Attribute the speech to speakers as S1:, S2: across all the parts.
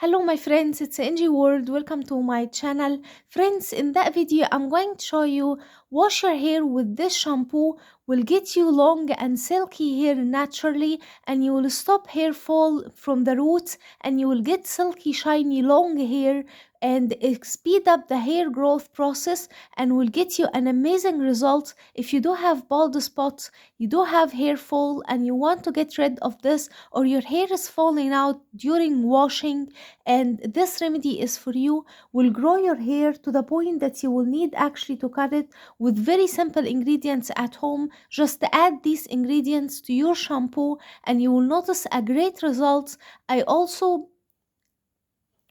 S1: Hello my friends, it's Angie World. Welcome to my channel. Friends, in that video I'm going to show you wash your hair with this shampoo will get you long and silky hair naturally, and you will stop hair fall from the roots, and you will get silky shiny long hair, and it speed up the hair growth process and will get you an amazing result. If you do have bald spots, you do have hair fall, and you want to get rid of this, or your hair is falling out during washing, and this remedy is for you, will grow your hair to the point that you will need actually to cut it with very simple ingredients at home. Just add these ingredients to your shampoo and you will notice a great results. I also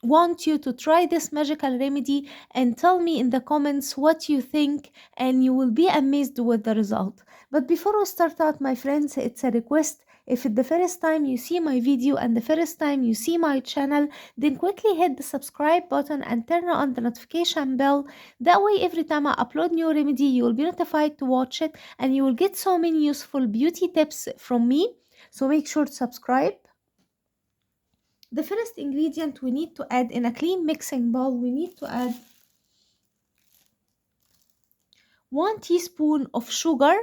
S1: want you to try this magical remedy and tell me in the comments what you think, and you will be amazed with the result. But before we start out, my friends, it's a request. If it's the first time you see my video and the first time you see my channel, then quickly hit the subscribe button and turn on the notification bell. That way every time I upload new remedy you will be notified to watch it, and you will get so many useful beauty tips from me. So make sure to subscribe. The first ingredient we need to add in a clean mixing bowl, we need to add 1 teaspoon of sugar,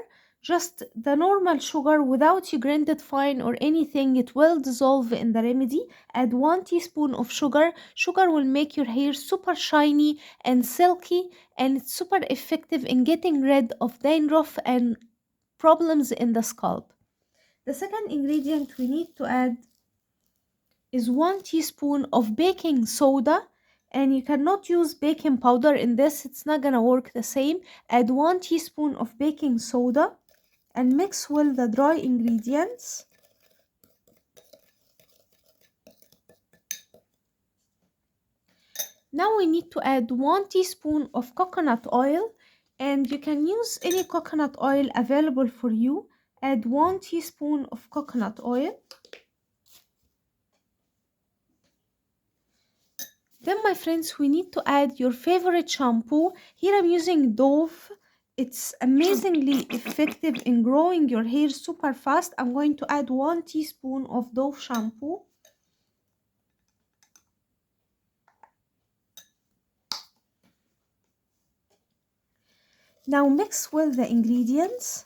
S1: just the normal sugar without you grind it fine or anything. It will dissolve in the remedy. Add 1 teaspoon of sugar. Sugar will make your hair super shiny and silky, and it's super effective in getting rid of dandruff and problems in the scalp. The second ingredient we need to add is 1 teaspoon of baking soda, and you cannot use baking powder in this, it's not gonna work the same. Add 1 teaspoon of baking soda and mix well the dry ingredients. Now we need to add 1 teaspoon of coconut oil, and you can use any coconut oil available for you. Add 1 teaspoon of coconut oil. Then my friends, we need to add your favorite shampoo. Here I'm using Dove. It's amazingly effective in growing your hair super fast. I'm going to add 1 teaspoon of Dove shampoo. Now mix well the ingredients.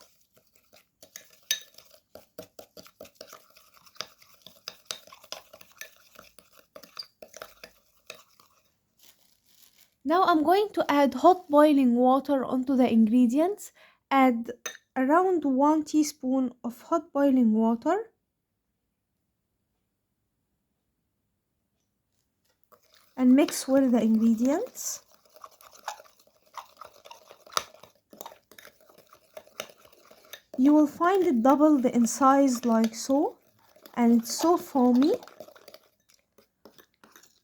S1: Now I'm going to add hot boiling water onto the ingredients. Add around 1 teaspoon of hot boiling water. And mix well the ingredients. You will find it doubled in size like so, and it's so foamy.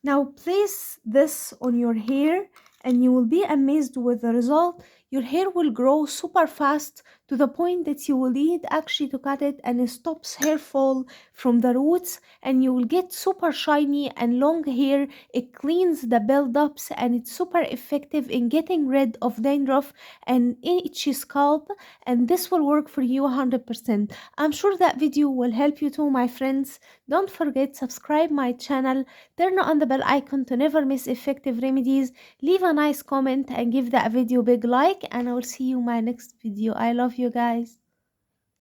S1: Now place this on your hair and you will be amazed with the result. Your hair will grow super fast to the point that you will need actually to cut it, and it stops hair fall from the roots, and you will get super shiny and long hair. It cleans the buildups and it's super effective in getting rid of dandruff and itchy scalp, and this will work for you 100%. I'm sure that video will help you too, my friends. Don't forget, subscribe my channel, turn on the bell icon to never miss effective remedies. Leave a nice comment and give that video a big like, and I will see you in my next video. I love you guys.